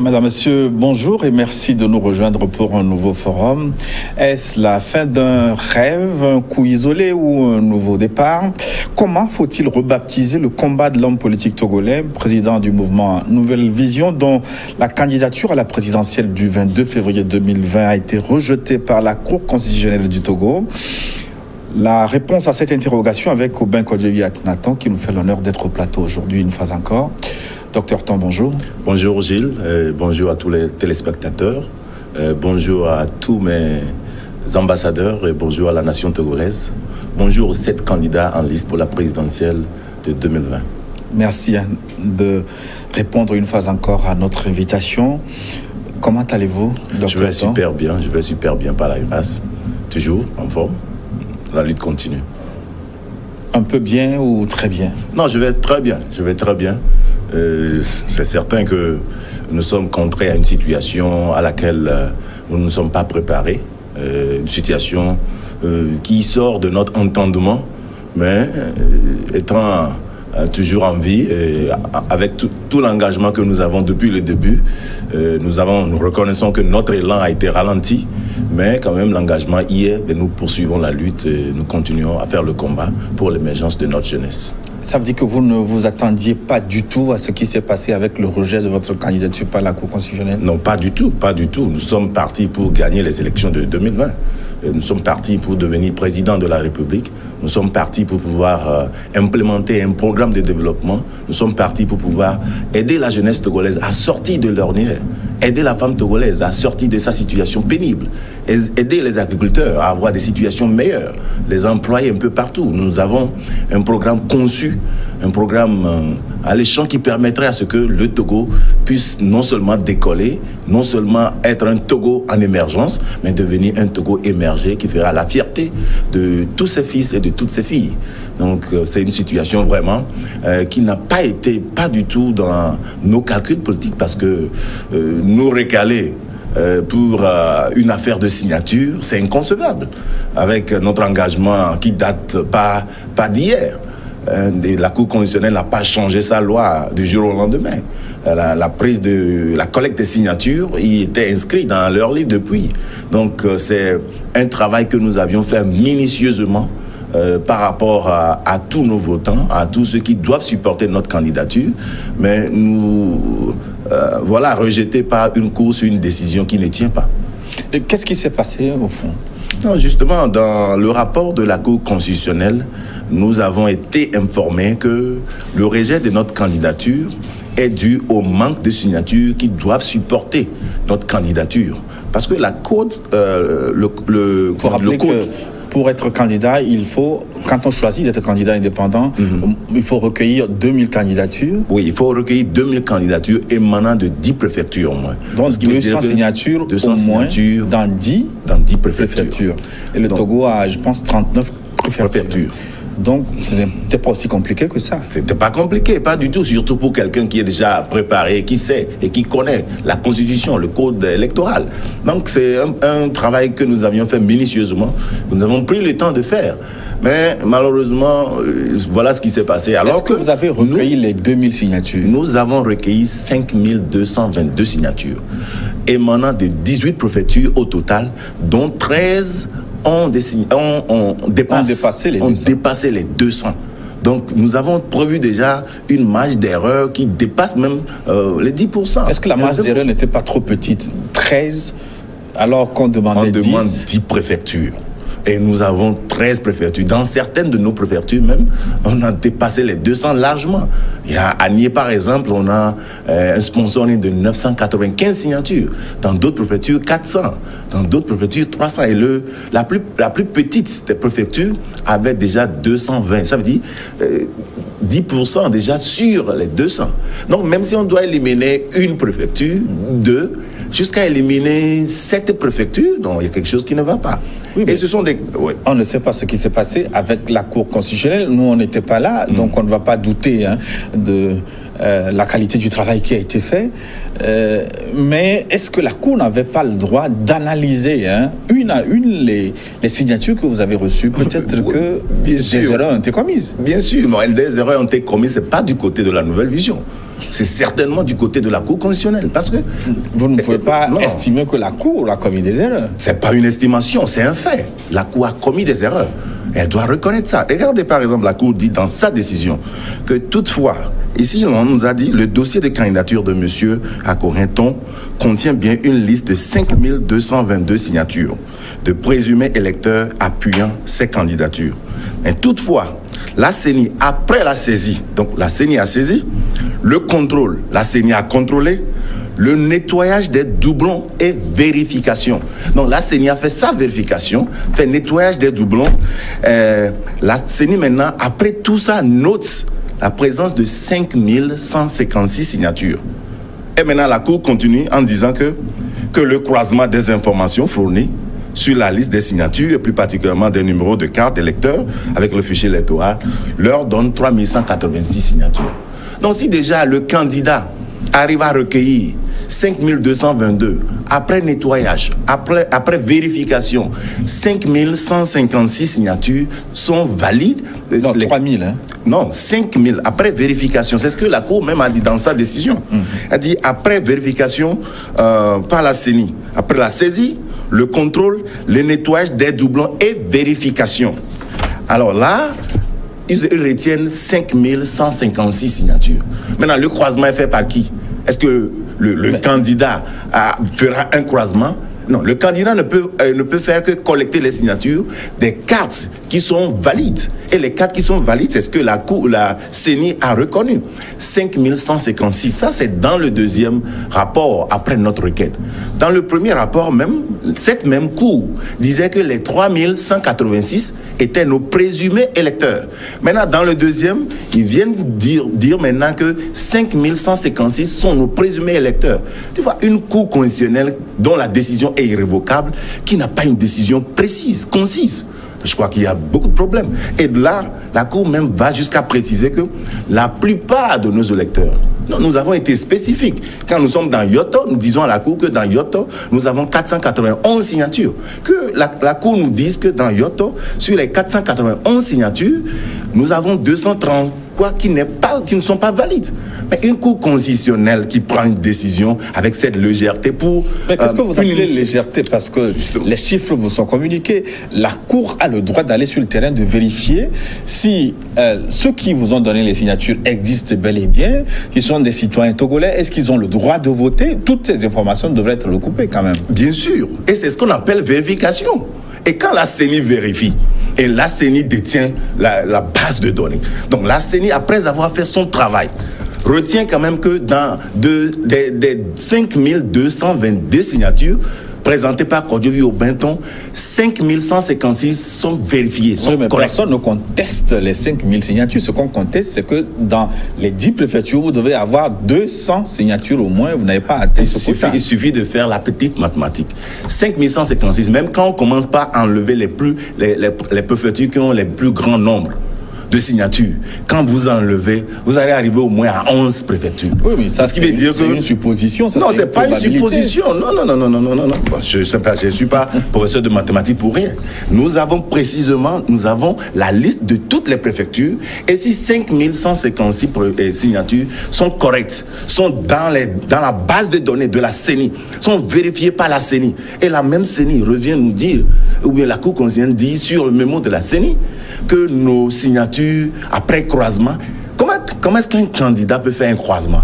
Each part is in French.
Madame, Monsieur, bonjour et merci de nous rejoindre pour un nouveau forum. Est-ce la fin d'un rêve, un coup isolé ou un nouveau départ? Comment faut-il rebaptiser le combat de l'homme politique togolais, président du mouvement Nouvelle Vision, dont la candidature à la présidentielle du 22 février 2020 a été rejetée par la Cour constitutionnelle du Togo? La réponse à cette interrogation avec Aubin Kodjevi Atinatan, qui nous fait l'honneur d'être au plateau aujourd'hui une fois encore. Docteur Tom, bonjour. Bonjour Gilles, bonjour à tous les téléspectateurs, bonjour à tous mes ambassadeurs et bonjour à la nation togolaise. Bonjour aux 7 candidats en liste pour la présidentielle de 2020. Merci de répondre une fois encore à notre invitation. Comment allez-vous, docteur Je vais super bien par la grâce. Toujours en forme. La lutte continue. Un peu bien ou très bien? Non, je vais très bien. C'est certain que nous sommes contraints à une situation à laquelle nous ne sommes pas préparés. Une situation qui sort de notre entendement, mais étant toujours en vie, et avec tout l'engagement que nous avons depuis le début, nous reconnaissons que notre élan a été ralenti, mais quand même l'engagement y est et nous poursuivons la lutte et nous continuons à faire le combat pour l'émergence de notre jeunesse. Ça veut dire que vous ne vous attendiez pas du tout à ce qui s'est passé avec le rejet de votre candidature par la Cour constitutionnelle? Non, pas du tout. Nous sommes partis pour gagner les élections de 2020. Nous sommes partis pour devenir président de la République. Nous sommes partis pour pouvoir implémenter un programme de développement. Nous sommes partis pour pouvoir aider la jeunesse togolaise à sortir de l'ornière, aider la femme togolaise à sortir de sa situation pénible, aider les agriculteurs à avoir des situations meilleures, les employés un peu partout. Nous avons un programme conçu, un programme alléchant qui permettrait à ce que le Togo puisse non seulement décoller, non seulement être un Togo en émergence, mais devenir un Togo émergé qui fera la fierté de tous ses fils et de toutes ses filles. Donc c'est une situation vraiment qui n'a pas été du tout dans nos calculs politiques, parce que nous récaler pour une affaire de signature, c'est inconcevable, avec notre engagement qui date pas d'hier. La Cour constitutionnelle n'a pas changé sa loi du jour au lendemain. La collecte des signatures y était inscrite dans leur livre depuis. Donc c'est un travail que nous avions fait minutieusement par rapport à tous nos votants, à tous ceux qui doivent supporter notre candidature. Mais nous voilà rejetés par une Cour sur une décision qui ne tient pas. Et qu'est-ce qui s'est passé au fond? Non, justement, dans le rapport de la Cour constitutionnelle, nous avons été informés que le rejet de notre candidature est dû au manque de signatures qui doivent supporter notre candidature. Parce que la Code, pour être candidat, il faut, quand on choisit d'être candidat indépendant, il faut recueillir 2000 candidatures. Oui, il faut recueillir 2000 candidatures émanant de 10 préfectures au moins. Donc 200 signatures au moins dans 10 préfectures. Et le Togo a, je pense, 39 préfectures. Donc, ce n'était pas aussi compliqué que ça. C'était pas compliqué, pas du tout, surtout pour quelqu'un qui est déjà préparé, qui sait et qui connaît la Constitution, le code électoral. Donc, c'est un travail que nous avions fait minutieusement, que nous avons pris le temps de faire. Mais malheureusement, voilà ce qui s'est passé. Est-ce que vous avez recueilli les 2000 signatures? Nous avons recueilli 5222 signatures, émanant de 18 préfectures au total, dont 13 ont dépassé les 200. Donc, nous avons prévu déjà une marge d'erreur qui dépasse même les 10%. Est-ce que la marge d'erreur n'était pas trop petite? 13, alors qu'on demandait 10? On demande 10 préfectures. Et nous avons 13 préfectures. Dans certaines de nos préfectures même, on a dépassé les 200 largement. Il y a à Nié, par exemple, on a un sponsoring de 995 signatures. Dans d'autres préfectures, 400. Dans d'autres préfectures, 300. Et la plus petite des préfectures avait déjà 220. Ça veut dire 10% déjà sur les 200. Donc, même si on doit éliminer une préfecture, 2, jusqu'à éliminer 7 préfectures, donc il y a quelque chose qui ne va pas. Oui, et ce sont des... Oui. On ne sait pas ce qui s'est passé avec la Cour constitutionnelle. Nous, on n'était pas là, donc on ne va pas douter de la qualité du travail qui a été fait. Mais est-ce que la Cour n'avait pas le droit d'analyser une à une les signatures que vous avez reçues? Peut-être que des erreurs ont été commises. Bien sûr, des erreurs ont été commises, ce n'est pas du côté de la Nouvelle Vision. C'est certainement du côté de la Cour constitutionnelle. Parce que vous ne pouvez pas estimer que la Cour a commis des erreurs. Ce n'est pas une estimation, c'est un fait. La Cour a commis des erreurs. Elle doit reconnaître ça. Regardez par exemple, la Cour dit dans sa décision que toutefois, ici on nous a dit le dossier de candidature de M. Akorinton contient bien une liste de 5222 signatures de présumés électeurs appuyant ces candidatures. Mais toutefois, la CENI, après la saisie, donc la CENI a saisi, le contrôle, la CENI a contrôlé, le nettoyage des doublons et vérification. Donc la CENI a fait sa vérification, fait nettoyage des doublons. La CENI maintenant, après tout ça, note la présence de 5156 signatures. Et maintenant la Cour continue en disant que le croisement des informations fournies sur la liste des signatures, et plus particulièrement des numéros de carte électeurs avec le fichier électoral, leur donne 3186 signatures. Donc si déjà le candidat arrive à recueillir 5222, après nettoyage, après vérification, 5156 signatures sont valides. Non, 3000, hein? Non, 5000, après vérification. C'est ce que la Cour même a dit dans sa décision. Elle dit, après vérification par la CENI, après la saisie, le contrôle, le nettoyage des doublons et vérification. Alors là, ils retiennent 5156 signatures. Maintenant, le croisement est fait par qui? Est-ce que le candidat fera un croisement? Non, le candidat ne peut faire que collecter les signatures des cartes qui sont valides. Et les cartes qui sont valides, c'est ce que la CENI a reconnu. 5156, ça c'est dans le deuxième rapport après notre requête. Dans le premier rapport même, cette même Cour disait que les 3186 étaient nos présumés électeurs. Maintenant, dans le deuxième, ils viennent dire maintenant que 5156 sont nos présumés électeurs. Tu vois, une Cour constitutionnelle dont la décision est irrévocable, qui n'a pas une décision précise, concise. Je crois qu'il y a beaucoup de problèmes. Et de là, la Cour même va jusqu'à préciser que la plupart de nos électeurs, nous avons été spécifiques. Quand nous sommes dans Yoto, nous disons à la Cour que dans Yoto, nous avons 491 signatures. Que la Cour nous dise que dans Yoto, sur les 491 signatures, nous avons 230 qui ne sont pas valides. Mais une Cour constitutionnelle qui prend une décision avec cette légèreté pour... Mais qu'est-ce que vous appelez légèreté? Parce que les chiffres vous sont communiqués. La Cour a le droit d'aller sur le terrain, de vérifier si ceux qui vous ont donné les signatures existent bel et bien, qui sont des citoyens togolais, est-ce qu'ils ont le droit de voter? Toutes ces informations devraient être recoupées quand même. Bien sûr. Et c'est ce qu'on appelle vérification. Et quand la CENI vérifie, et la CENI détient la base de données. Donc la CENI, après avoir fait son travail, retient quand même que dans des 5222 signatures présentées par Kodjovi Binton, 5156 sont vérifiées, sont mais correctes. Personne ne conteste les 5000 signatures. Ce qu'on conteste, c'est que dans les 10 préfectures, vous devez avoir 200 signatures au moins. Vous n'avez pas atteint ce quota. Il suffit de faire la petite mathématique. 5156, même quand on commence par enlever les préfectures qui ont les plus grands nombres de signatures, quand vous enlevez, vous allez arriver au moins à 11 préfectures. Oui, mais ça, c'est une supposition. Ça, non, c'est pas une supposition. Non. Je ne sais pas, je ne suis pas professeur de mathématiques pour rien. Nous avons la liste de toutes les préfectures, et si 5156 signatures sont correctes, sont dans la base de données de la CENI, sont vérifiées par la CENI, et la même CENI revient nous dire, ou bien la Cour constitutionnelle dit sur le mémo de la CENI, que nos signatures après croisement, comment est-ce qu'un candidat peut faire un croisement?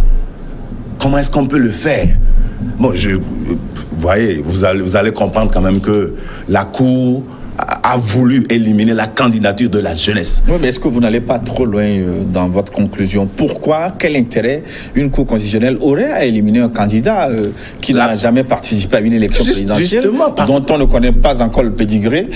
Comment est-ce qu'on peut le faire? Bon, vous voyez, vous allez comprendre quand même que la Cour a voulu éliminer la candidature de la jeunesse. Oui, mais est-ce que vous n'allez pas trop loin dans votre conclusion? Pourquoi, quel intérêt une Cour constitutionnelle aurait à éliminer un candidat qui n'a jamais participé à une élection présidentielle, dont on ne connaît pas encore le pédigré?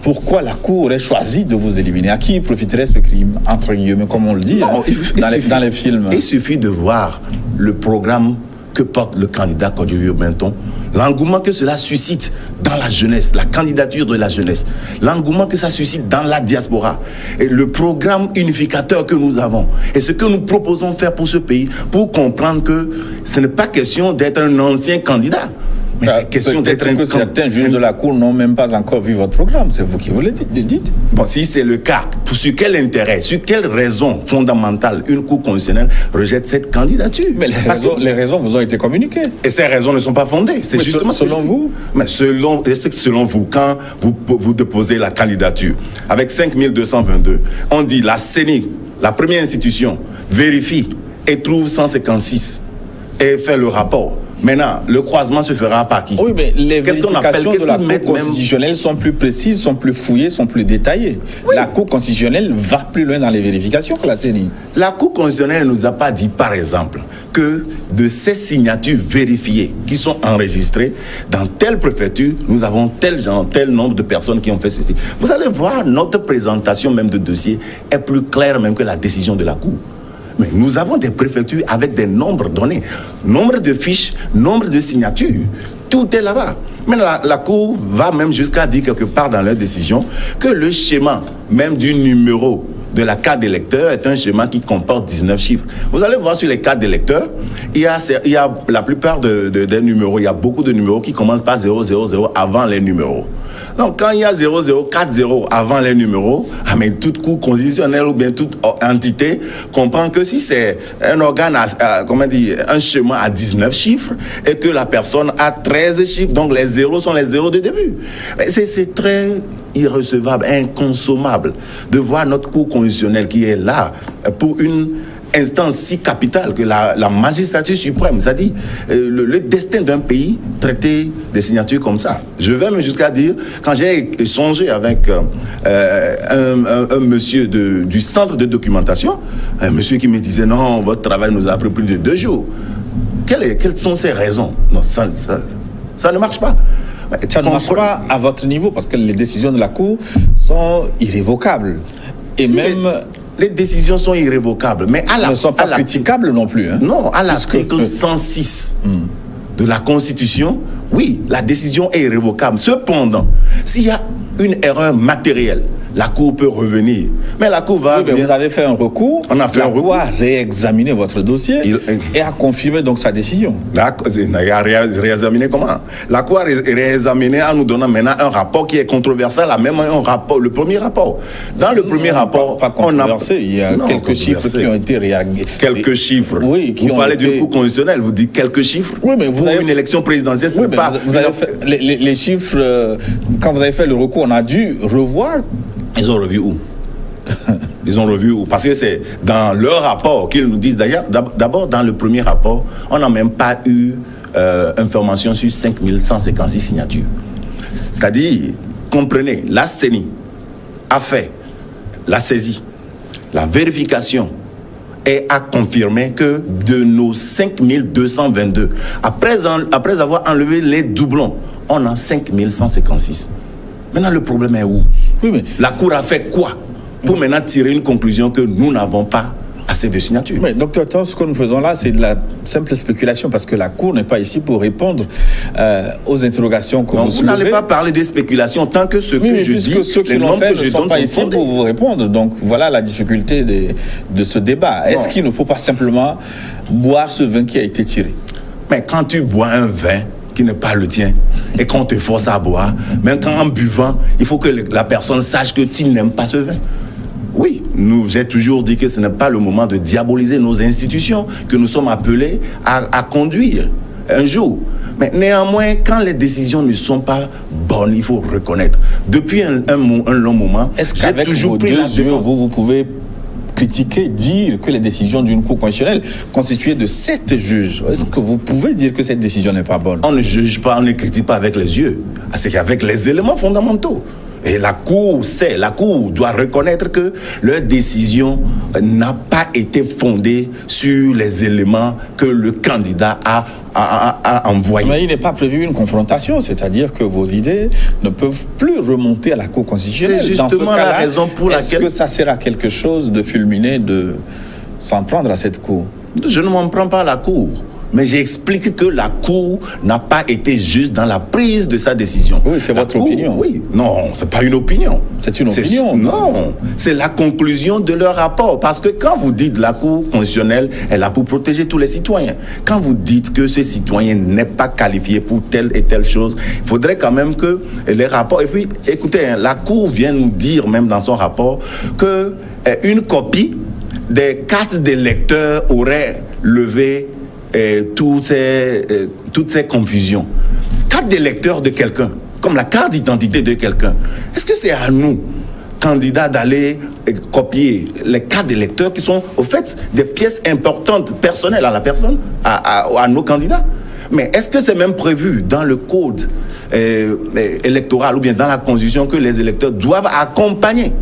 Pourquoi la Cour aurait choisi de vous éliminer? À qui profiterait ce crime, entre guillemets, comme on le dit dans les films? Il suffit de voir le programme que porte le candidat Kodjovi Binton, l'engouement que cela suscite dans la jeunesse, la candidature de la jeunesse, l'engouement que ça suscite dans la diaspora, et le programme unificateur que nous avons, et ce que nous proposons faire pour ce pays, pour comprendre que ce n'est pas question d'être un ancien candidat. Mais c'est question d'être que certains juges de la Cour n'ont même pas encore vu votre programme. C'est vous qui vous le dites. Bon, si c'est le cas, sur quel intérêt, sur quelle raison fondamentale une Cour constitutionnelle rejette cette candidature? Mais les raisons vous ont été communiquées. Et ces raisons ne sont pas fondées. C'est justement selon vous. Mais selon vous, quand vous déposez la candidature avec 5222, on dit la CENI, la première institution, vérifie et trouve 156 et fait le rapport. Maintenant, le croisement se fera par qui? Oui, mais les vérifications de la Cour constitutionnelle sont plus précises, sont plus fouillées, sont plus détaillées. Oui. La Cour constitutionnelle va plus loin dans les vérifications que la CENI. La Cour constitutionnelle ne nous a pas dit, par exemple, que de ces signatures vérifiées qui sont enregistrées dans telle préfecture, nous avons tel nombre de personnes qui ont fait ceci. Vous allez voir, notre présentation même de dossier est plus claire même que la décision de la Cour. Mais nous avons des préfectures avec des nombres donnés, nombre de fiches, nombre de signatures. Tout est là-bas. Mais la Cour va même jusqu'à dire quelque part dans leur décision que le schéma même du numéro de la carte d'électeur est un schéma qui comporte 19 chiffres. Vous allez voir sur les cartes d'électeurs, il y a la plupart des numéros, il y a beaucoup de numéros qui commencent par 000 avant les numéros. Donc quand il y a 0040 avant les numéros, mais toute cour constitutionnelle ou bien toute entité comprend que si c'est un organe, un schéma à 19 chiffres et que la personne a 13 chiffres, donc les zéros sont les zéros de début. C'est très irrecevable, inconsommable de voir notre cour constitutionnelle qui est là pour une instance si capitale que la magistrature suprême, c'est-à-dire le destin d'un pays, traiter des signatures comme ça. Je vais même jusqu'à dire, quand j'ai échangé avec un monsieur du centre de documentation, un monsieur qui me disait non, votre travail nous a pris plus de 2 jours. Quelles sont ces raisons? Non, ça ne marche pas. Ça ne marche pas à votre niveau parce que les décisions de la Cour sont irrévocables. Et même... Les décisions sont irrévocables, mais ne sont pas critiquables non plus. Hein? Non, à l'article 106 de la Constitution, oui, la décision est irrévocable. Cependant, s'il y a une erreur matérielle, la Cour peut revenir. Mais la Cour va... Oui, mais vous avez fait un recours. On a fait un recours. La Cour a réexaminé votre dossier et a confirmé donc sa décision. Il a réexaminé comment? La Cour a réexaminé en nous donnant maintenant un rapport qui est controversé, même un rapport, le premier rapport. Dans le premier rapport... Pas controversé, il y a quelques chiffres qui ont été réagés. Quelques chiffres. Oui, vous parlez d'une Cour constitutionnelle, vous dites quelques chiffres. Oui, mais vous avez une élection présidentielle, ce n'est pas... Vous avez fait les chiffres, quand vous avez fait le recours, on a dû revoir. Ils ont revu où? Ils ont revu où? Parce que c'est dans leur rapport qu'ils nous disent d'ailleurs. D'abord, dans le premier rapport, on n'a même pas eu information sur 5156 signatures. C'est-à-dire, comprenez, la CENI a fait la saisie, la vérification et a confirmé que de nos 5222, après avoir enlevé les doublons, on a 5156. Maintenant, le problème est où? Oui, mais la Cour a fait quoi pour maintenant tirer une conclusion que nous n'avons pas assez de signatures? Mais docteur Tom, ce que nous faisons là, c'est de la simple spéculation parce que la Cour n'est pas ici pour répondre aux interrogations que vous soulevez. Vous n'allez pas parler de spéculation tant que ce que je dis, ceux qui l'ont fait ne sont pas ici pour vous répondre. Donc voilà la difficulté de ce débat. Est-ce qu'il ne faut pas simplement boire ce vin qui a été tiré? Mais quand tu bois un vin qui n'est pas le tien, et qu'on te force à boire, même quand en buvant, il faut que la personne sache que tu n'aimes pas ce vin. Oui, j'ai toujours dit que ce n'est pas le moment de diaboliser nos institutions que nous sommes appelés à conduire un jour. Mais néanmoins, quand les décisions ne sont pas bonnes, il faut reconnaître. Depuis un long moment, j'ai toujours pris la défense. Vous pouvez critiquer, dire que les décisions d'une Cour constitutionnelle constituée de 7 juges, est-ce que vous pouvez dire que cette décision n'est pas bonne? On ne juge pas, on ne critique pas avec les yeux, c'est qu'avec les éléments fondamentaux. Et la Cour doit reconnaître que leur décision n'a pas été fondée sur les éléments que le candidat a envoyés. Mais il n'est pas prévu une confrontation, c'est-à-dire que vos idées ne peuvent plus remonter à la Cour constitutionnelle. C'est justement la raison pour laquelle... Est-ce que ça sert à quelque chose de fulminer, de s'en prendre à cette Cour? Je ne m'en prends pas à la Cour. Mais j'explique que la Cour n'a pas été juste dans la prise de sa décision. Oui, c'est votre opinion. Oui, non, c'est pas une opinion. C'est une opinion. Non, c'est la conclusion de leur rapport. Parce que quand vous dites la Cour constitutionnelle est là pour protéger tous les citoyens, quand vous dites que ce citoyen n'est pas qualifié pour telle et telle chose, il faudrait quand même que les rapports... Et puis, écoutez, hein, la Cour vient nous dire même dans son rapport que une copie des cartes d'électeurs aurait levé toutes ces confusions. Carte d'électeur de quelqu'un, comme la carte d'identité de quelqu'un, est-ce que c'est à nous, candidats, d'aller copier les cartes d'électeurs qui sont, au fait, des pièces importantes, personnelles à la personne, à nos candidats? Mais est-ce que c'est même prévu dans le code électoral ou bien dans la Constitution que les électeurs doivent accompagner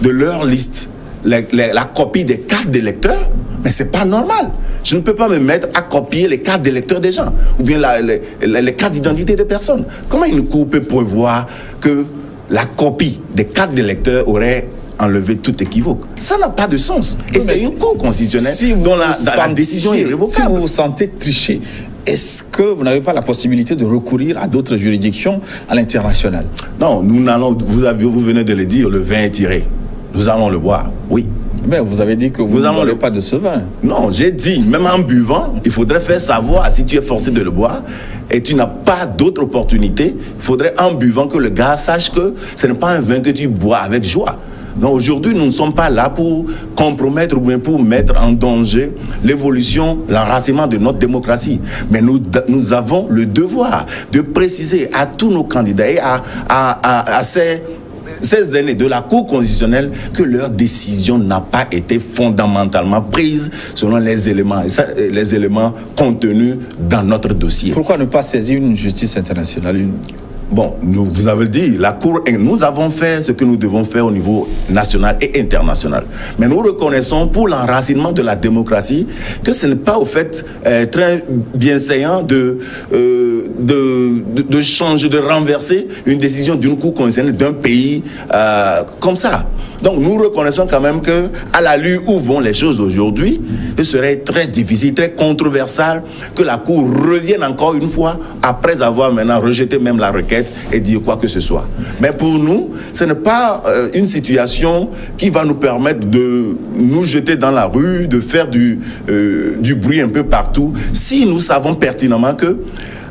de leur liste la copie des cartes d'électeurs? Mais c'est pas normal. Je ne peux pas me mettre à copier les cartes d'électeurs des gens ou bien les cartes d'identité des personnes. Comment une Cour peut prévoir que la copie des cartes d'électeurs aurait enlevé tout équivoque? Ça n'a pas de sens. Et c'est une Cour constitutionnelle dont la décision est irrévocable. Si vous vous sentez tricher, est-ce que vous n'avez pas la possibilité de recourir à d'autres juridictions à l'international? Non, nous allons, vous venez de le dire, le vin est tiré. Nous allons le boire, oui. Mais vous avez dit que vous ne boirez pas de ce vin. Non, j'ai dit, même en buvant, il faudrait faire savoir si tu es forcé de le boire et tu n'as pas d'autre opportunité. Il faudrait en buvant que le gars sache que ce n'est pas un vin que tu bois avec joie. Donc aujourd'hui, nous ne sommes pas là pour compromettre ou bien pour mettre en danger l'évolution, l'enracinement de notre démocratie. Mais nous avons le devoir de préciser à tous nos candidats et à ces aînés de la Cour constitutionnelle que leur décision n'a pas été fondamentalement prise selon les éléments contenus dans notre dossier. Pourquoi ne pas saisir une justice internationale? Bon, vous avez dit, la Cour, nous avons fait ce que nous devons faire au niveau national et international. Mais nous reconnaissons pour l'enracinement de la démocratie que ce n'est pas au fait très bienséant de changer, de renverser une décision d'une Cour constitutionnelle d'un pays comme ça. Donc nous reconnaissons quand même que à l'allure où vont les choses aujourd'hui, ce serait très difficile, très controversal que la Cour revienne encore une fois après avoir maintenant rejeté même la requête et dire quoi que ce soit. Mais pour nous, ce n'est pas une situation qui va nous permettre de nous jeter dans la rue, de faire du bruit un peu partout, si nous savons pertinemment que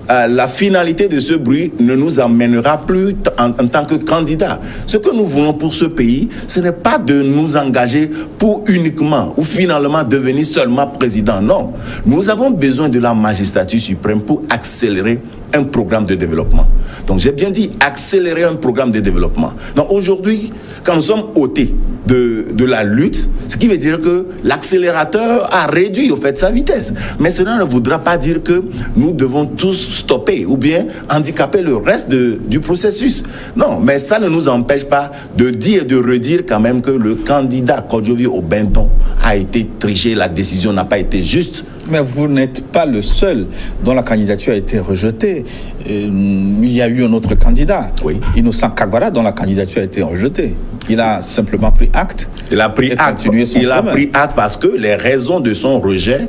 la finalité de ce bruit ne nous amènera plus en tant que candidat. Ce que nous voulons pour ce pays, ce n'est pas de nous engager pour uniquement ou finalement devenir seulement président. Non, nous avons besoin de la magistrature suprême pour accélérer un programme de développement. Donc j'ai bien dit accélérer un programme de développement. Donc aujourd'hui, quand nous sommes ôtés de la lutte, ce qui veut dire que l'accélérateur a réduit au fait sa vitesse. Mais cela ne voudra pas dire que nous devons tous stopper ou bien handicaper le reste du processus. Non, mais ça ne nous empêche pas de dire et de redire quand même que le candidat Kodjovi Obenton a été triché, la décision n'a pas été juste. Mais vous n'êtes pas le seul dont la candidature a été rejetée. Il y a eu un autre candidat, oui. Innocent Kagbara, dont la candidature a été rejetée. Il a simplement pris acte. Il a pris acte. Il a pris acte parce que les raisons de son rejet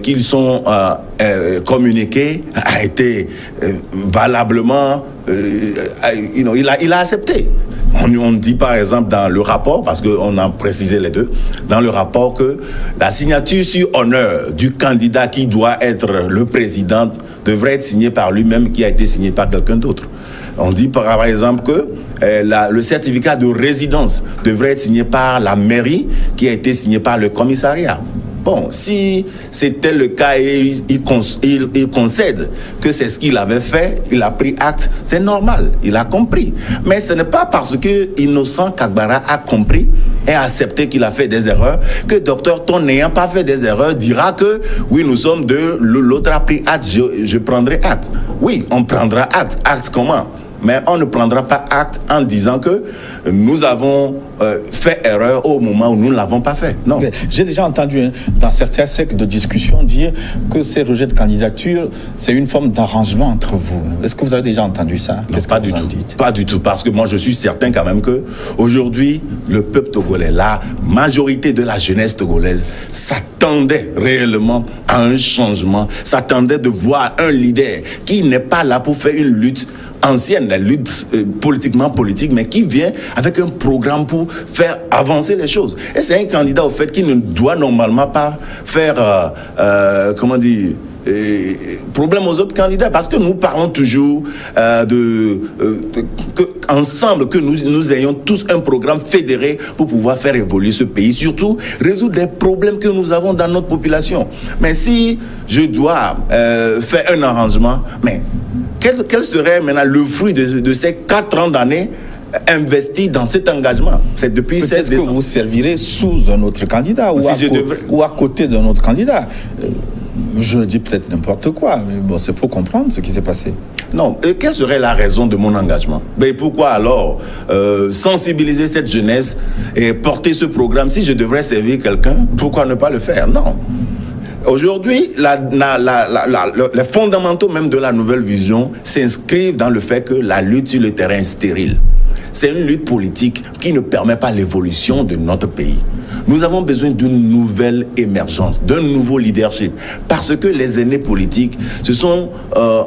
qu'ils sont communiquées a été valablement. Il a accepté. On dit par exemple dans le rapport, parce qu'on a précisé les deux, dans le rapport que la signature sur honneur du candidat qui doit être le président devrait être signée par lui-même, qui a été signé par quelqu'un d'autre. On dit par exemple que le certificat de résidence devrait être signé par la mairie, qui a été signé par le commissariat. Bon, si c'était le cas et il concède que c'est ce qu'il avait fait, il a pris acte, c'est normal, il a compris. Mais ce n'est pas parce que Innocent Kagbara a compris et accepté qu'il a fait des erreurs que Dr Ton, n'ayant pas fait des erreurs, dira que oui, nous sommes deux, l'autre a pris acte, je prendrai acte. Oui, on prendra acte. Acte comment? Mais on ne prendra pas acte en disant que nous avons fait erreur au moment où nous ne l'avons pas fait. Non. J'ai déjà entendu dans certains cercles de discussion dire que ces rejets de candidature, c'est une forme d'arrangement entre vous. Est-ce que vous avez déjà entendu ça? Qu'est-ce que vous en dites? Pas du tout, parce que moi je suis certain quand même que aujourd'hui le peuple togolais, la majorité de la jeunesse togolaise s'attendait réellement à un changement, s'attendaient de voir un leader qui n'est pas là pour faire une lutte ancienne, la lutte politiquement politique, mais qui vient avec un programme pour faire avancer les choses. Et c'est un candidat, au fait, qui ne doit normalement pas faire, problème aux autres candidats, parce que nous parlons toujours ensemble, que nous ayons tous un programme fédéré pour pouvoir faire évoluer ce pays, surtout résoudre les problèmes que nous avons dans notre population. Mais si je dois faire un arrangement, mais quel serait maintenant le fruit de ces 4 ans d'années investi dans cet engagement? C'est depuis 16 décembre. Que vous servirez sous un autre candidat ou à côté d'un autre candidat. Je dis peut-être n'importe quoi, mais bon, c'est pour comprendre ce qui s'est passé. Non, quelle serait la raison de mon engagement? Mais pourquoi alors sensibiliser cette jeunesse et porter ce programme? Si je devrais servir quelqu'un, pourquoi ne pas le faire? Non. Aujourd'hui, les fondamentaux même de la nouvelle vision s'inscrivent dans le fait que la lutte sur le terrain est stérile. C'est une lutte politique qui ne permet pas l'évolution de notre pays. Nous avons besoin d'une nouvelle émergence, d'un nouveau leadership, parce que les aînés politiques se sont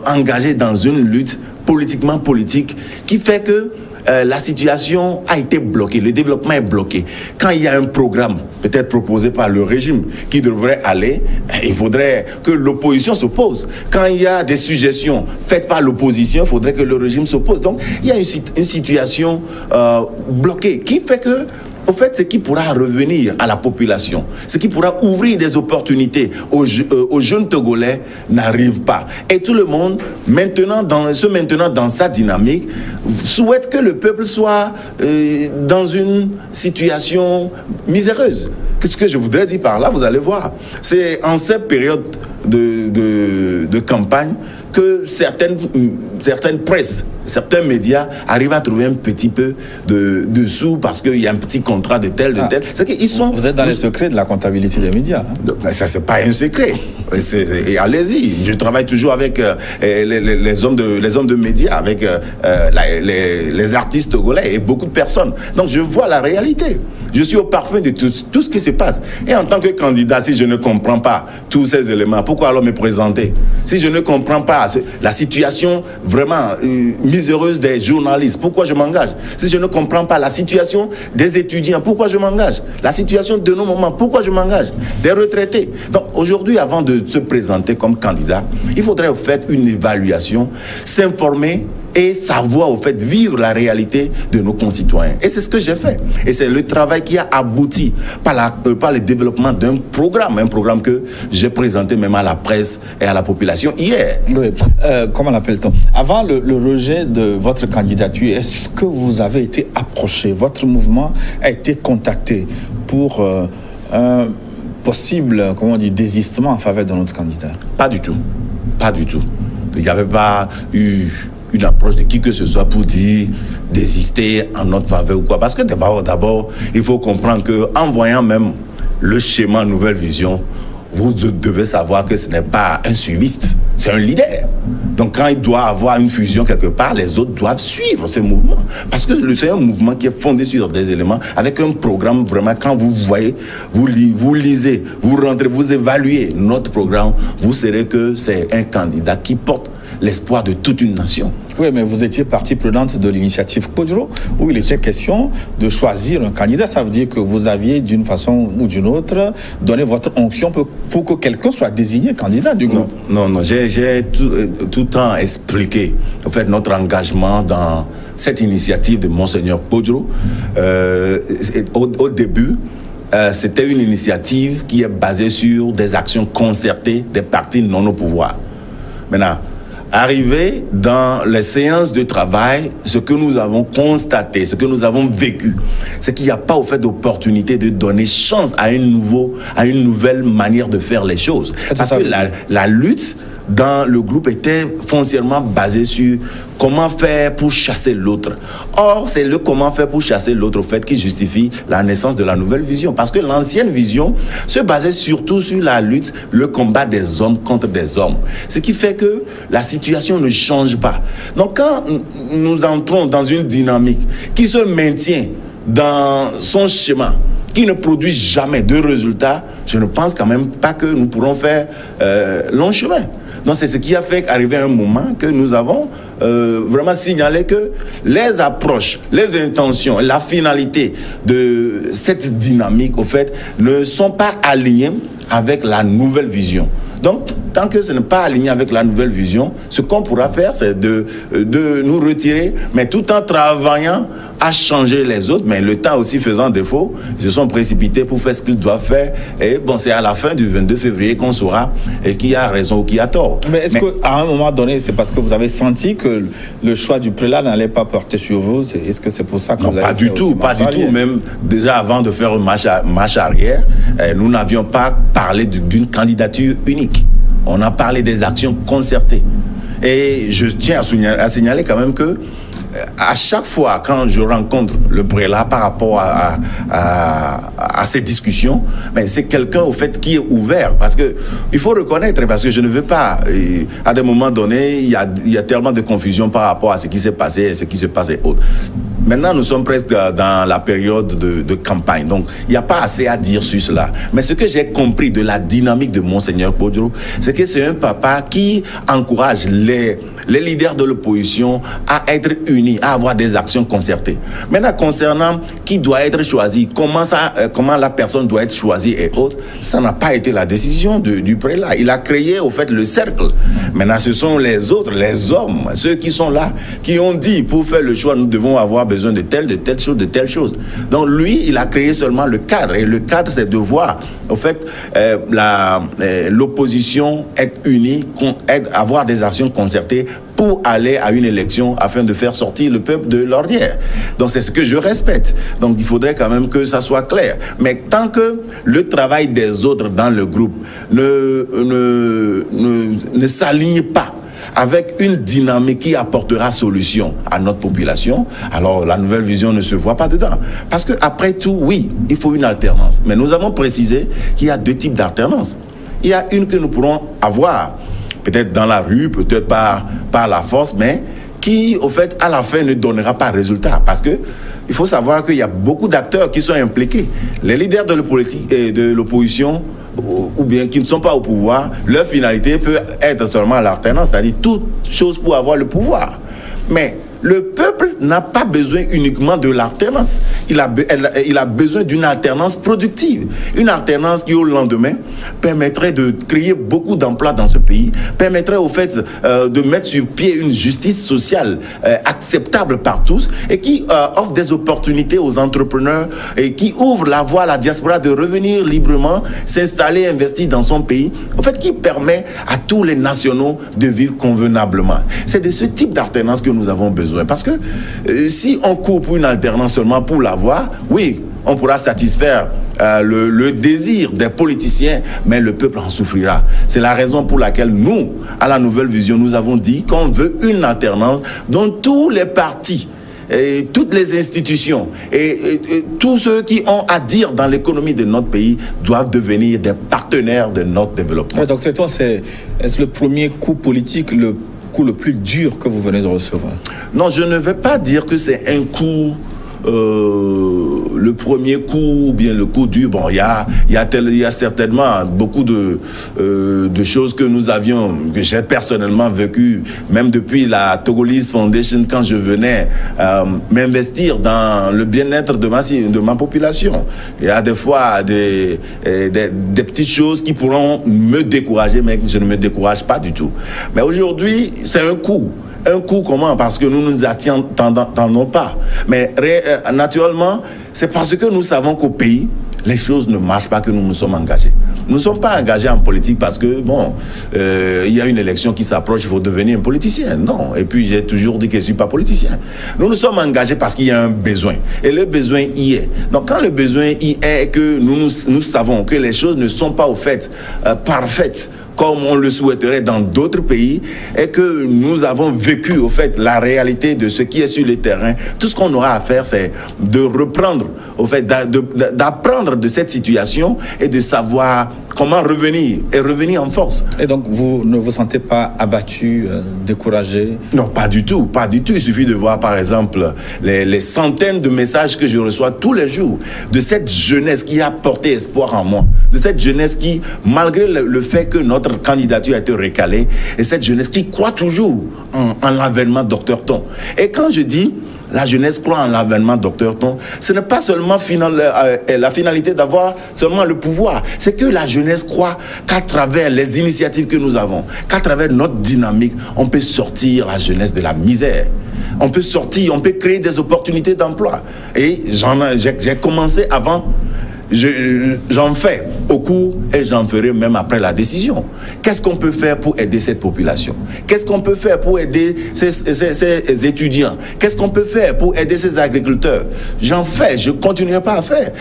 engagés dans une lutte politiquement politique qui fait que la situation a été bloquée, le développement est bloqué. Quand il y a un programme, peut-être proposé par le régime, qui devrait aller, il faudrait que l'opposition s'oppose. Quand il y a des suggestions faites par l'opposition, il faudrait que le régime s'oppose. Donc, il y a une situation bloquée qui fait que, au fait, ce qui pourra revenir à la population, ce qui pourra ouvrir des opportunités aux jeunes Togolais n'arrive pas. Et tout le monde, maintenant dans sa dynamique, souhaite que le peuple soit dans une situation miséreuse. Qu'est-ce que je voudrais dire par là? Vous allez voir. C'est en cette période de campagne que certaines presses, certains médias arrivent à trouver un petit peu de sous parce qu'il y a un petit contrat de tel. C'est qu'ils sont... Vous êtes dans les secrets de la comptabilité des médias. Hein? Ça, c'est pas un secret. Et allez-y. Je travaille toujours avec les hommes de médias, avec les artistes togolais et beaucoup de personnes. Donc, je vois la réalité. Je suis au parfum de tout ce qui se passe. Et en tant que candidat, si je ne comprends pas tous ces éléments, pourquoi alors me présenter? Si je ne comprends pas la situation vraiment miséreuse des journalistes, pourquoi je m'engage? Si je ne comprends pas la situation des étudiants, pourquoi je m'engage? La situation de nos moments, pourquoi je m'engage? Des retraités. Donc aujourd'hui, avant de se présenter comme candidat, il faudrait au fait une évaluation, s'informer et savoir au fait vivre la réalité de nos concitoyens. Et c'est ce que j'ai fait. Et c'est le travail qui a abouti par le développement d'un programme, un programme que j'ai présenté même à la presse et à la population hier. Oui. Comment l'appelle-t-on? Avant le rejet de votre candidature, est-ce que vous avez été approché? Votre mouvement a été contacté pour un possible, désistement en faveur de notre candidat? Pas du tout. Pas du tout. Il n'y avait pas eu une approche de qui que ce soit pour dire désister en notre faveur ou quoi. Parce que d'abord, il faut comprendre qu'en voyant même le schéma Nouvelle Vision, vous devez savoir que ce n'est pas un suiviste, c'est un leader. Donc quand il doit avoir une fusion quelque part, les autres doivent suivre ce mouvement. Parce que c'est un mouvement qui est fondé sur des éléments, avec un programme vraiment, quand vous voyez, vous lisez, vous rentrez, vous évaluez notre programme, vous saurez que c'est un candidat qui porte l'espoir de toute une nation. Oui, mais vous étiez partie prenante de l'initiative Kodjo, où il était question de choisir un candidat. Ça veut dire que vous aviez, d'une façon ou d'une autre, donné votre onction pour que quelqu'un soit désigné candidat du groupe. Non, j'ai tout le temps expliqué, en fait, notre engagement dans cette initiative de Monseigneur Kodjo. Au début, c'était une initiative qui est basée sur des actions concertées des partis non au pouvoir. Maintenant, arrivé dans les séances de travail, ce que nous avons constaté, ce que nous avons vécu, c'est qu'il n'y a pas au fait d'opportunité de donner chance à une nouvelle manière de faire les choses. Parce que la lutte dans le groupe était foncièrement basée sur comment faire pour chasser l'autre. Or, c'est le comment faire pour chasser l'autre, au fait, qui justifie la naissance de la nouvelle vision. Parce que l'ancienne vision se basait surtout sur la lutte, le combat des hommes contre des hommes. Ce qui fait que la situation ne change pas. Donc, quand nous entrons dans une dynamique qui se maintient dans son schéma, qui ne produit jamais de résultats, je ne pense quand même pas que nous pourrons faire long chemin. Donc c'est ce qui a fait qu'arriver un moment que nous avons vraiment signalé que les approches, les intentions, la finalité de cette dynamique, au fait, ne sont pas alignées avec la nouvelle vision. Donc, tant que ce n'est pas aligné avec la nouvelle vision, ce qu'on pourra faire, c'est de nous retirer, mais tout en travaillant à changer les autres. Mais le temps aussi faisant défaut, ils se sont précipités pour faire ce qu'ils doivent faire. Et bon, c'est à la fin du 22 février qu'on saura qui a raison ou qui a tort. Mais est-ce qu'à un moment donné, c'est parce que vous avez senti que le choix du prélat n'allait pas porter sur vous? Est-ce que c'est pour ça que non, vous avez pas du tout, pas du tout. Même déjà avant de faire une marche arrière, nous n'avions pas parlé d'une candidature unique. On a parlé des actions concertées. Et je tiens à signaler quand même que à chaque fois quand je rencontre le prélat par rapport à ces discussions, mais c'est quelqu'un au fait qui est ouvert, parce que il faut reconnaître, parce que je ne veux pas, à des moments donnés, il y a tellement de confusion par rapport à ce qui s'est passé et ce qui se passe et autres. Maintenant, nous sommes presque dans la période de campagne, donc il n'y a pas assez à dire sur cela. Mais ce que j'ai compris de la dynamique de Monseigneur Kpodjoro, c'est que c'est un papa qui encourage les leaders de l'opposition à être unis, à avoir des actions concertées. Maintenant, concernant qui doit être choisi, comment la personne doit être choisie et autres, ça n'a pas été la décision du prélat. Il a créé, au fait, le cercle. Maintenant, ce sont les autres, les hommes, ceux qui sont là, qui ont dit, pour faire le choix, nous devons avoir besoin de telle chose, de telle chose. Donc, lui, il a créé seulement le cadre. Et le cadre, c'est de voir, au fait, l'opposition être unie, avoir des actions concertées pour aller à une élection afin de faire sortir le peuple de l'ornière. Donc c'est ce que je respecte. Donc il faudrait quand même que ça soit clair. Mais tant que le travail des autres dans le groupe ne s'aligne pas avec une dynamique qui apportera solution à notre population, alors la nouvelle vision ne se voit pas dedans. Parce qu'après tout, oui, il faut une alternance. Mais nous avons précisé qu'il y a deux types d'alternance. Il y a une que nous pourrons avoir peut-être dans la rue, peut-être par la force, mais qui, au fait, à la fin, ne donnera pas résultat. Parce que il faut savoir qu'il y a beaucoup d'acteurs qui sont impliqués. Les leaders de la politique et de l'opposition, ou bien qui ne sont pas au pouvoir, leur finalité peut être seulement l'alternance, c'est-à-dire toute chose pour avoir le pouvoir. Mais le peuple n'a pas besoin uniquement de l'alternance. Il a besoin d'une alternance productive. Une alternance qui, au lendemain, permettrait de créer beaucoup d'emplois dans ce pays, permettrait au fait de mettre sur pied une justice sociale acceptable par tous et qui offre des opportunités aux entrepreneurs et qui ouvre la voie à la diaspora de revenir librement, s'installer, investir dans son pays, en fait, qui permet à tous les nationaux de vivre convenablement. C'est de ce type d'alternance que nous avons besoin. Parce que si on court pour une alternance seulement pour l'avoir, oui, on pourra satisfaire le désir des politiciens, mais le peuple en souffrira. C'est la raison pour laquelle nous, à la Nouvelle Vision, nous avons dit qu'on veut une alternance dont tous les partis, et toutes les institutions et tous ceux qui ont à dire dans l'économie de notre pays doivent devenir des partenaires de notre développement. Ouais, docteur Toan, est-ce le premier coup politique, le coup le plus dur que vous venez de recevoir? Non, je ne vais pas dire que c'est un coup, le premier coup ou bien le coup dur. Bon, il y a certainement beaucoup de choses que que j'ai personnellement vécues, même depuis la Togolese Foundation, quand je venais m'investir dans le bien-être de ma population. Il y a des fois des petites choses qui pourront me décourager, mais je ne me décourage pas du tout. Mais aujourd'hui, c'est un coup. Un coup comment? Parce que nous ne nous attendons pas. Mais naturellement, c'est parce que nous savons qu'au pays, les choses ne marchent pas que nous nous sommes engagés. Nous ne sommes pas engagés en politique parce que, bon, il y a une élection qui s'approche, il faut devenir un politicien. Non. Et puis, j'ai toujours dit que je ne suis pas politicien. Nous nous sommes engagés parce qu'il y a un besoin. Et le besoin y est. Donc, quand le besoin y est, que nous savons que les choses ne sont pas au fait parfaites, comme on le souhaiterait dans d'autres pays, et que nous avons vécu, au fait, la réalité de ce qui est sur le terrain, tout ce qu'on aura à faire, c'est de reprendre, au fait, d'apprendre de cette situation et de savoir comment revenir et revenir en force. Et donc, vous ne vous sentez pas abattu, découragé? Non, pas du tout, pas du tout. Il suffit de voir, par exemple, les centaines de messages que je reçois tous les jours de cette jeunesse qui a porté espoir en moi, de cette jeunesse qui, malgré le fait que notre candidature a été recalée, et cette jeunesse qui croit toujours en l'avènement Dr Ton. Et quand je dis la jeunesse croit en l'avènement Dr Ton, ce n'est pas seulement la finalité d'avoir seulement le pouvoir, c'est que la jeunesse croit qu'à travers les initiatives que nous avons, qu'à travers notre dynamique, on peut sortir la jeunesse de la misère. On peut sortir, on peut créer des opportunités d'emploi. Et j'ai commencé avant. J'en fais au cours et j'en ferai même après la décision. Qu'est-ce qu'on peut faire pour aider cette population? Qu'est-ce qu'on peut faire pour aider ces étudiants? Qu'est-ce qu'on peut faire pour aider ces agriculteurs? J'en fais, je ne continuerai pas à faire.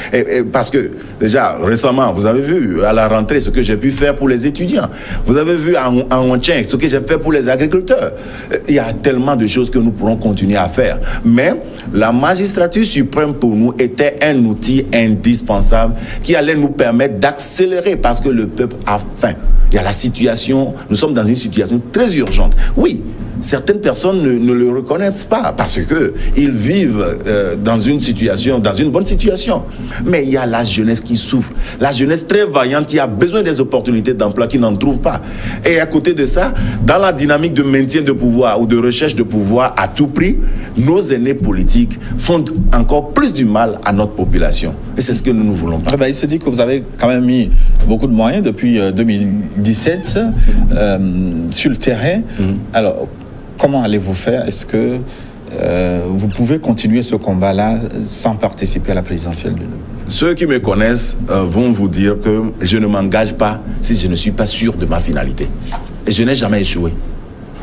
Parce que déjà, récemment, vous avez vu à la rentrée ce que j'ai pu faire pour les étudiants. Vous avez vu en Ontien ce que j'ai fait pour les agriculteurs. Il y a tellement de choses que nous pourrons continuer à faire. Mais la magistrature suprême pour nous était un outil indispensable qui allait nous permettre d'accélérer parce que le peuple a faim. Il y a la situation, nous sommes dans une situation très urgente. Oui, certaines personnes ne le reconnaissent pas parce qu'ils vivent dans une situation, dans une bonne situation. Mais il y a la jeunesse qui souffre, la jeunesse très vaillante qui a besoin des opportunités d'emploi, qui n'en trouve pas. Et à côté de ça, dans la dynamique de maintien de pouvoir ou de recherche de pouvoir à tout prix, nos aînés politiques font encore plus du mal à notre population. Et c'est ce que nous ne voulons pas. Il se dit que vous avez quand même mis beaucoup de moyens depuis 2017 sur le terrain. Alors, comment allez-vous faire? Est-ce que vous pouvez continuer ce combat-là sans participer à la présidentielle? Ceux qui me connaissent vont vous dire que je ne m'engage pas si je ne suis pas sûr de ma finalité. Et je n'ai jamais échoué.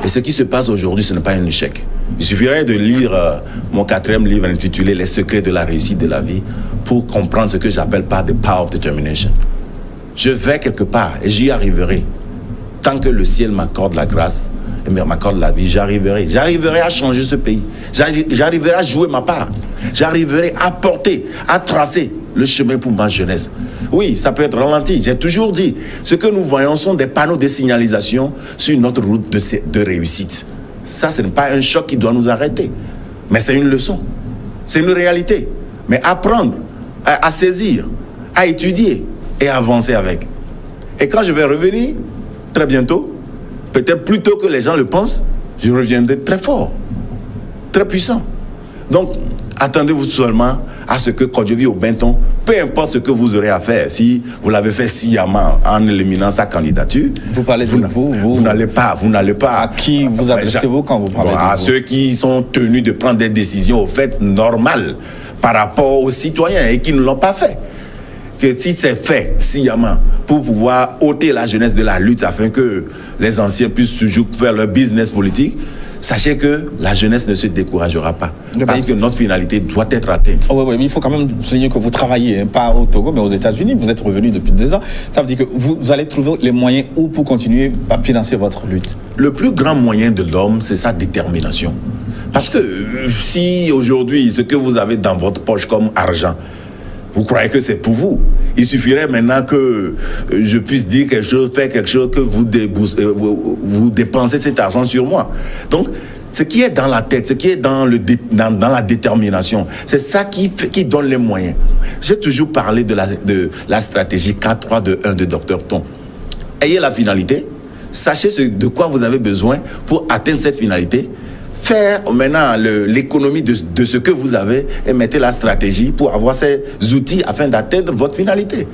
Et ce qui se passe aujourd'hui, ce n'est pas un échec. Il suffirait de lire mon 4e livre intitulé « Les secrets de la réussite de la vie » pour comprendre ce que j'appelle par « the power of determination ». Je vais quelque part et j'y arriverai. Tant que le ciel m'accorde la grâce et m'accorde la vie, j'arriverai. J'arriverai à changer ce pays. J'arriverai à jouer ma part. J'arriverai à porter, à tracer le chemin pour ma jeunesse. Oui, ça peut être ralenti. J'ai toujours dit, ce que nous voyons sont des panneaux de signalisation sur notre route de réussite. Ça, ce n'est pas un choc qui doit nous arrêter. Mais c'est une leçon. C'est une réalité. Mais apprendre, à saisir, à étudier et à avancer avec. Et quand je vais revenir, très bientôt, peut-être plus tôt que les gens le pensent, je reviendrai très fort, très puissant. Donc, attendez-vous seulement à ce que Kodjovi Obenton, peu importe ce que vous aurez à faire, si vous l'avez fait sciemment en éliminant sa candidature, vous parlez de vous n'allez pas. À qui vous adressez-vous quand vous parlez de vous? À ceux qui sont tenus de prendre des décisions au fait normales par rapport aux citoyens et qui ne l'ont pas fait. Que si c'est fait sciemment pour pouvoir ôter la jeunesse de la lutte afin que les anciens puissent toujours faire leur business politique, sachez que la jeunesse ne se découragera pas. Parce que notre finalité doit être atteinte. Oui, mais il faut quand même souligner que vous travaillez, pas au Togo, mais aux États-Unis. Vous êtes revenu depuis 2 ans. Ça veut dire que vous allez trouver les moyens où pour continuer à financer votre lutte? Le plus grand moyen de l'homme, c'est sa détermination. Parce que si aujourd'hui, ce que vous avez dans votre poche comme argent, vous croyez que c'est pour vous. Il suffirait maintenant que je puisse dire quelque chose, faire quelque chose, que vous dépensez cet argent sur moi. Donc, ce qui est dans la tête, ce qui est dans la détermination, c'est ça qui donne les moyens. J'ai toujours parlé de la stratégie 4-3-2-1 de Dr Ton. Ayez la finalité, sachez de quoi vous avez besoin pour atteindre cette finalité. Faire maintenant l'économie de ce que vous avez et mettez la stratégie pour avoir ces outils afin d'atteindre votre finalité.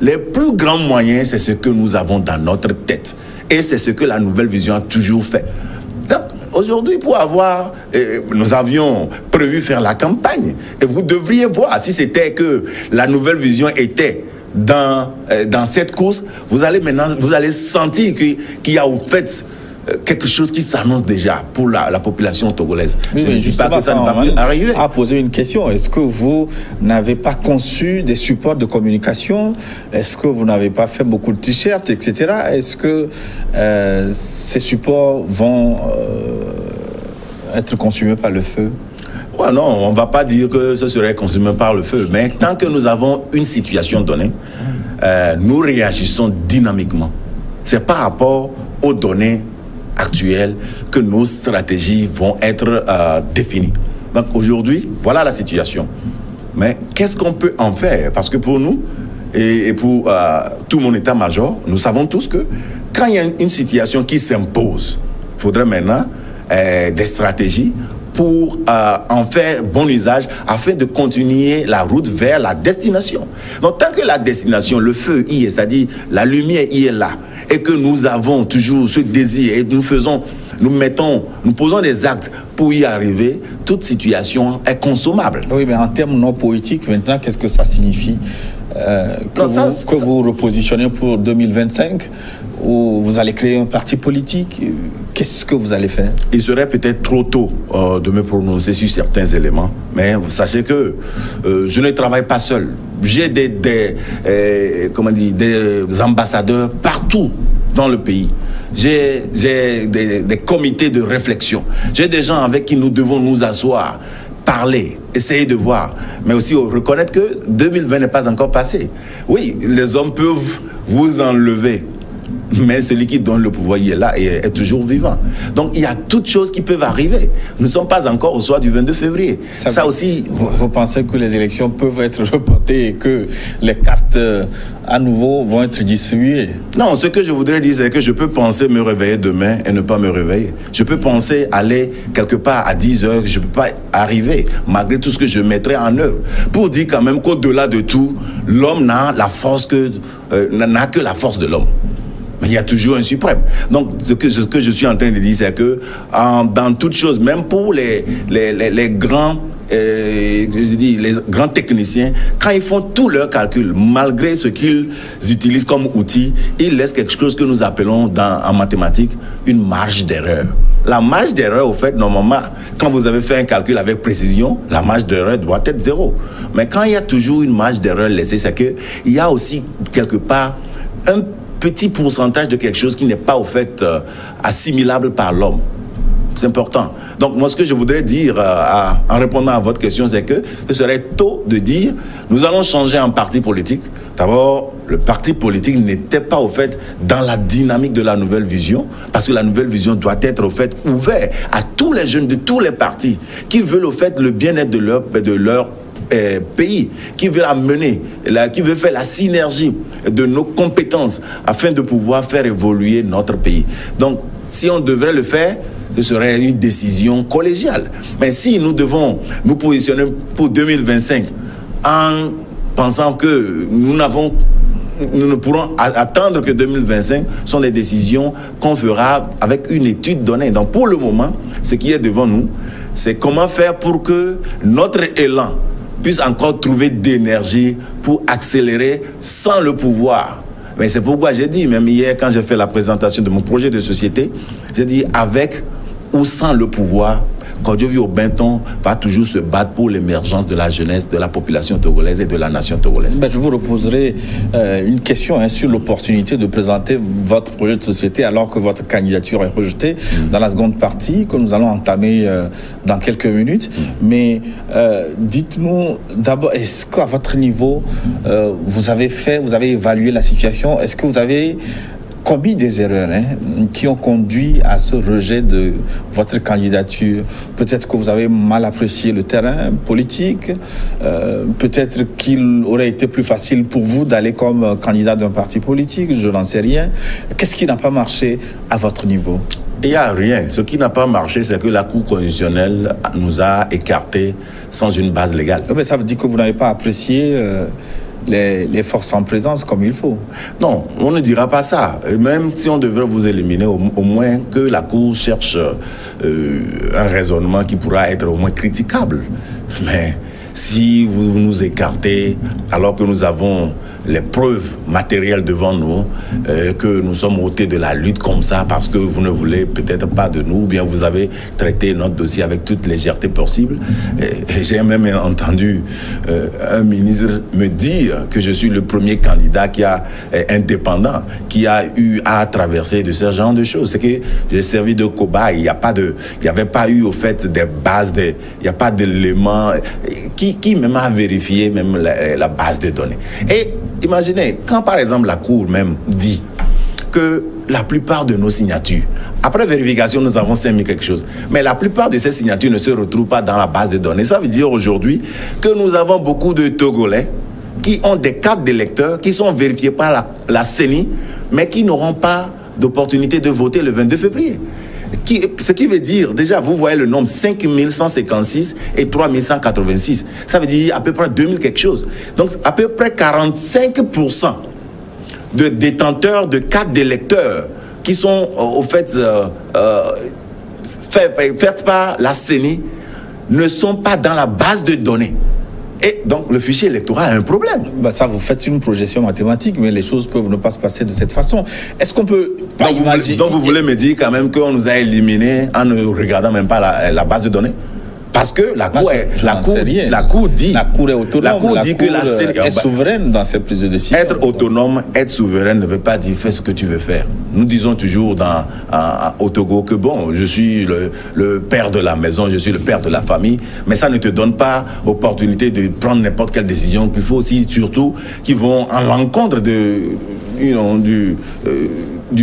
Les plus grands moyens, c'est ce que nous avons dans notre tête. Et c'est ce que la nouvelle vision a toujours fait. Aujourd'hui, nous avions prévu faire la campagne. Et vous devriez voir, si c'était que la nouvelle vision était dans cette course, vous allez sentir qu'il y a au fait quelque chose qui s'annonce déjà pour la population togolaise. Oui, je ne dis pas que ça ne va plus arriver. À poser une question, est-ce que vous n'avez pas conçu des supports de communication? Est-ce que vous n'avez pas fait beaucoup de t-shirts, etc.? Est-ce que ces supports vont être consumés par le feu? Ouais, non, on ne va pas dire que ce serait consumé par le feu, mais tant que nous avons une situation donnée, nous réagissons dynamiquement. C'est par rapport aux données actuelles que nos stratégies vont être définies. Donc aujourd'hui, voilà la situation. Mais qu'est-ce qu'on peut en faire? Parce que pour nous, et pour tout mon état-major, nous savons tous que quand il y a une situation qui s'impose, il faudrait maintenant des stratégies pour en faire bon usage afin de continuer la route vers la destination. Donc tant que la destination, le feu y est, c'est-à-dire la lumière y est là, et que nous avons toujours ce désir et nous posons des actes pour y arriver, toute situation est consommable. Oui, mais en termes non politiques, maintenant, qu'est-ce que ça signifie que vous repositionnez pour 2025, ou vous allez créer un parti politique? Qu'est-ce que vous allez faire? Il serait peut-être trop tôt de me prononcer sur certains éléments, mais vous sachez que je ne travaille pas seul. J'ai des ambassadeurs partout dans le pays. J'ai des comités de réflexion. J'ai des gens avec qui nous devons nous asseoir, parler, essayer de voir, mais aussi reconnaître que 2020 n'est pas encore passé. Oui, les hommes peuvent vous enlever, mais celui qui donne le pouvoir, il est là et est toujours vivant. Donc, il y a toutes choses qui peuvent arriver. Nous ne sommes pas encore au soir du 22 février. Ça aussi... Vous pensez que les élections peuvent être reportées et que les cartes, à nouveau, vont être distribuées? Non, ce que je voudrais dire, c'est que je peux penser me réveiller demain et ne pas me réveiller. Je peux penser aller quelque part à 10 heures, je ne peux pas arriver, malgré tout ce que je mettrai en œuvre. Pour dire quand même qu'au-delà de tout, l'homme n'a que la force de l'homme. Mais il y a toujours un suprême. Donc, ce que je suis en train de dire, c'est que dans toute chose, même pour les grands, les grands techniciens, quand ils font tous leurs calculs, malgré ce qu'ils utilisent comme outil, ils laissent quelque chose que nous appelons en mathématiques une marge d'erreur. La marge d'erreur, au fait, normalement, quand vous avez fait un calcul avec précision, la marge d'erreur doit être 0. Mais quand il y a toujours une marge d'erreur laissée, c'est qu'il y a aussi quelque part un petit pourcentage de quelque chose qui n'est pas au fait assimilable par l'homme. C'est important. Donc moi, ce que je voudrais dire en répondant à votre question, c'est que ce serait tôt de dire nous allons changer en parti politique. D'abord, le parti politique n'était pas au fait dans la dynamique de la nouvelle vision, parce que la nouvelle vision doit être au fait ouverte à tous les jeunes de tous les partis qui veulent au fait le bien-être de leur pays, qui veut amener, qui veut faire la synergie de nos compétences afin de pouvoir faire évoluer notre pays. Donc, si on devrait le faire, ce serait une décision collégiale. Mais si nous devons nous positionner pour 2025 en pensant que nous ne pourrons attendre que 2025, sont des décisions qu'on fera avec une étude donnée. Donc, pour le moment, ce qui est devant nous, c'est comment faire pour que notre élan puisse encore trouver d'énergie pour accélérer sans le pouvoir. Mais c'est pourquoi j'ai dit, même hier, quand j'ai fait la présentation de mon projet de société, j'ai dit avec ou sans le pouvoir, Kodjo Binton va toujours se battre pour l'émergence de la jeunesse, de la population togolaise et de la nation togolaise. Je vous reposerai une question sur l'opportunité de présenter votre projet de société alors que votre candidature est rejetée dans la seconde partie que nous allons entamer dans quelques minutes. Mais dites-nous d'abord, est-ce qu'à votre niveau, vous avez évalué la situation? Est-ce que vous avez commis des erreurs qui ont conduit à ce rejet de votre candidature? Peut-être que vous avez mal apprécié le terrain politique, peut-être qu'il aurait été plus facile pour vous d'aller comme candidat d'un parti politique, je n'en sais rien. Qu'est-ce qui n'a pas marché à votre niveau? Il n'y a rien. Ce qui n'a pas marché, c'est que la Cour constitutionnelle nous a écartés sans une base légale. Mais ça veut dire que vous n'avez pas apprécié les forces en présence comme il faut. Non, on ne dira pas ça. Et même si on devrait vous éliminer, au moins que la Cour cherche un raisonnement qui pourra être au moins critiquable. Mais si vous nous écartez alors que nous avons les preuves matérielles devant nous, que nous sommes ôtés de la lutte comme ça parce que vous ne voulez peut-être pas de nous, ou bien vous avez traité notre dossier avec toute légèreté possible. Et j'ai même entendu un ministre me dire que je suis le premier candidat indépendant qui a eu à traverser de ce genre de choses. C'est que j'ai servi de cobaye. Il n'y avait pas eu au fait des bases, il n'y a pas d'éléments qui même a vérifié même la base de données. Et imaginez, quand par exemple la Cour même dit que la plupart de nos signatures, après vérification, nous avons 5000 quelque chose, mais la plupart de ces signatures ne se retrouvent pas dans la base de données. Ça veut dire aujourd'hui que nous avons beaucoup de Togolais qui ont des cartes d'électeurs qui sont vérifiées par la CENI, mais qui n'auront pas d'opportunité de voter le 22 février. Ce qui veut dire, déjà, vous voyez le nombre 5156 et 3186. Ça veut dire à peu près 2000 quelque chose. Donc, à peu près 45% de détenteurs de cartes d'électeurs qui sont, au fait, faites par la CENI ne sont pas dans la base de données. Et donc, le fichier électoral a un problème. Bah ça, vous faites une projection mathématique, mais les choses peuvent ne pas se passer de cette façon. Est-ce qu'on peut pas imaginer... Donc, vous voulez me dire quand même qu'on nous a éliminés en ne regardant même pas la base de données? Parce que la Cour dit... La Cour est autonome. La Cour dit que la CENI est souveraine dans ses prises de décision. Être autonome, être souveraine ne veut pas dire fais ce que tu veux faire. Nous disons toujours au Togo que bon, je suis le père de la maison, je suis le père de la famille, mais ça ne te donne pas l'opportunité de prendre n'importe quelle décision. Il faut aussi, surtout, qui vont à l'encontre du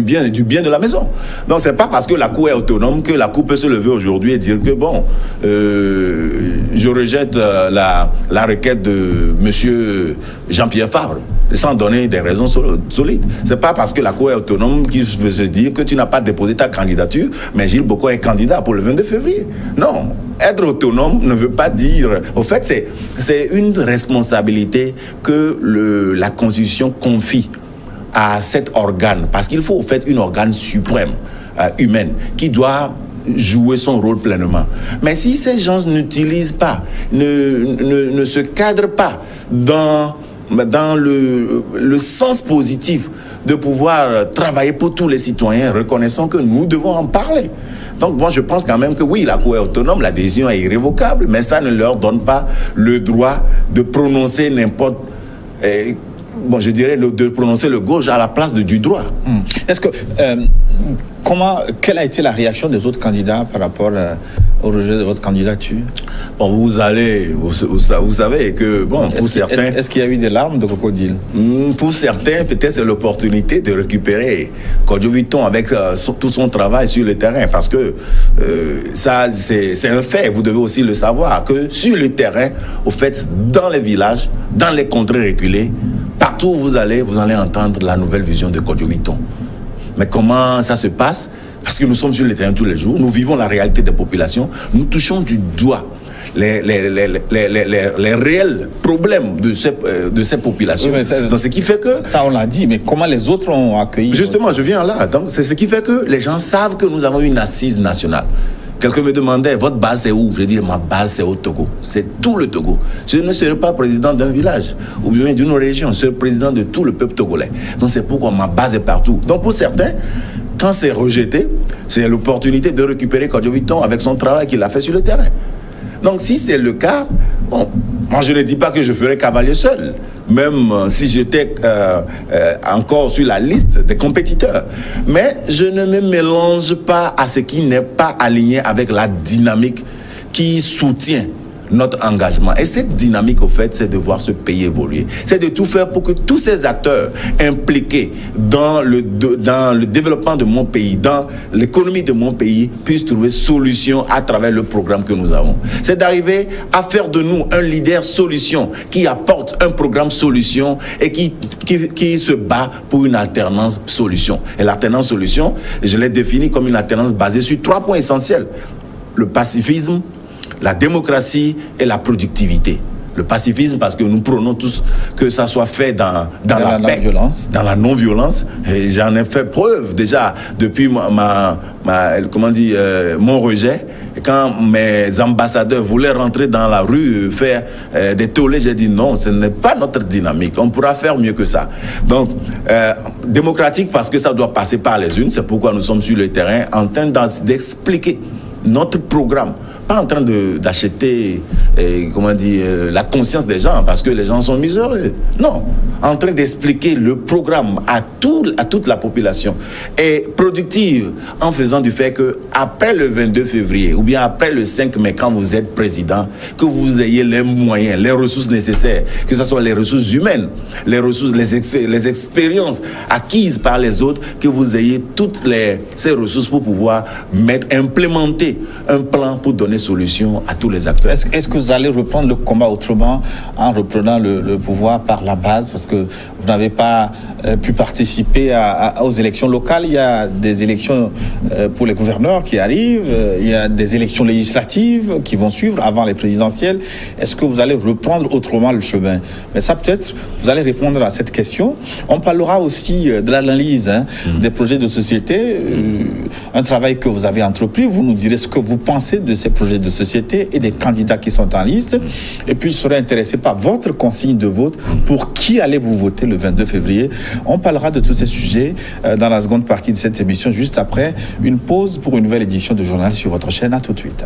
bien de la maison. Donc c'est pas parce que la Cour est autonome que la Cour peut se lever aujourd'hui et dire que bon, je rejette la requête de monsieur Jean-Pierre Favre sans donner des raisons solides. C'est pas parce que la Cour est autonome qu'il veut se dire que tu n'as pas déposé ta candidature, mais Gilles Boko est candidat pour le 22 février. Non, être autonome ne veut pas dire... Au fait, c'est une responsabilité que la Constitution confie à cet organe, parce qu'il faut au fait une organe suprême, humaine, qui doit jouer son rôle pleinement. Mais si ces gens n'utilisent pas, ne se cadrent pas dans le sens positif de pouvoir travailler pour tous les citoyens, reconnaissons que nous devons en parler. Donc moi je pense quand même que oui, la Cour est autonome, la décision est irrévocable, mais ça ne leur donne pas le droit de prononcer n'importe... je dirais de prononcer le gauche à la place du droit. Est-ce que quelle a été la réaction des autres candidats par rapport au rejet de votre candidature? Bon, vous savez que bon, pour certains, est-ce qu'il y a eu des larmes de crocodile? Pour certains, peut-être c'est l'opportunité de récupérer Kodjo-Viton avec tout son travail sur le terrain, parce que ça, c'est un fait. Vous devez aussi le savoir que sur le terrain, au fait, dans les villages, dans les contrées reculées, partout où vous allez entendre la nouvelle vision de Kodjo-Viton. Mais comment ça se passe? Parce que nous sommes sur le terrain tous les jours, nous vivons la réalité des populations, nous touchons du doigt les réels problèmes de ces populations. Oui, donc, ce qui fait que... Ça, on l'a dit, mais comment les autres ont accueilli? Justement, je viens là. Donc, c'est ce qui fait que les gens savent que nous avons une assise nationale. Quelqu'un me demandait, votre base c'est où? Je dis, ma base c'est au Togo. C'est tout le Togo. Je ne serai pas président d'un village ou bien d'une région. Je serai président de tout le peuple togolais. Donc c'est pourquoi ma base est partout. Donc pour certains, quand c'est rejeté, c'est l'opportunité de récupérer Kodjo-Viton avec son travail qu'il a fait sur le terrain. Donc si c'est le cas, bon, moi je ne dis pas que je ferai cavalier seul, même si j'étais encore sur la liste des compétiteurs. Mais je ne me mélange pas à ce qui n'est pas aligné avec la dynamique qui soutient notre engagement. Et cette dynamique, au fait, c'est de voir ce pays évoluer. C'est de tout faire pour que tous ces acteurs impliqués dans le développement de mon pays, dans l'économie de mon pays, puissent trouver solution à travers le programme que nous avons. C'est d'arriver à faire de nous un leader solution qui apporte un programme solution et qui se bat pour une alternance solution. Et l'alternance solution, je l'ai définie comme une alternance basée sur 3 points essentiels. Le pacifisme, la démocratie et la productivité. Le pacifisme, parce que nous prônons tous que ça soit fait dans la paix, dans la non-violence. Et j'en ai fait preuve déjà depuis mon rejet. Quand mes ambassadeurs voulaient rentrer dans la rue, faire des tollés, j'ai dit non, ce n'est pas notre dynamique. On pourra faire mieux que ça. Donc, démocratique parce que ça doit passer par les urnes. C'est pourquoi nous sommes sur le terrain en train d'expliquer notre programme pas en train d'acheter, comment dire, la conscience des gens parce que les gens sont miséreux. Non, en train d'expliquer le programme à toute la population et productive en faisant du fait que après le 22 février ou bien après le 5 mai, quand vous êtes président, que vous ayez les moyens, les ressources nécessaires, que ce soit les ressources humaines, les ressources, les expériences acquises par les autres, que vous ayez toutes ces ressources pour pouvoir implémenter un plan pour donner solution à tous les acteurs. Est-ce que vous allez reprendre le combat autrement en reprenant le pouvoir par la base, parce que vous n'avez pas pu participer aux élections locales? Il y a des élections pour les gouverneurs qui arrivent, il y a des élections législatives qui vont suivre avant les présidentielles. Est-ce que vous allez reprendre autrement le chemin? Mais ça, peut-être, vous allez répondre à cette question. On parlera aussi de l'analyse des projets de société, un travail que vous avez entrepris. Vous nous direz ce que vous pensez de ces projets de société et des candidats qui sont en liste. Et puis, je serai intéressé par votre consigne de vote. Pour qui allez-vous voter le 22 février? On parlera de tous ces sujets dans la seconde partie de cette émission, juste après une pause pour une nouvelle édition de Journal sur votre chaîne. À tout de suite.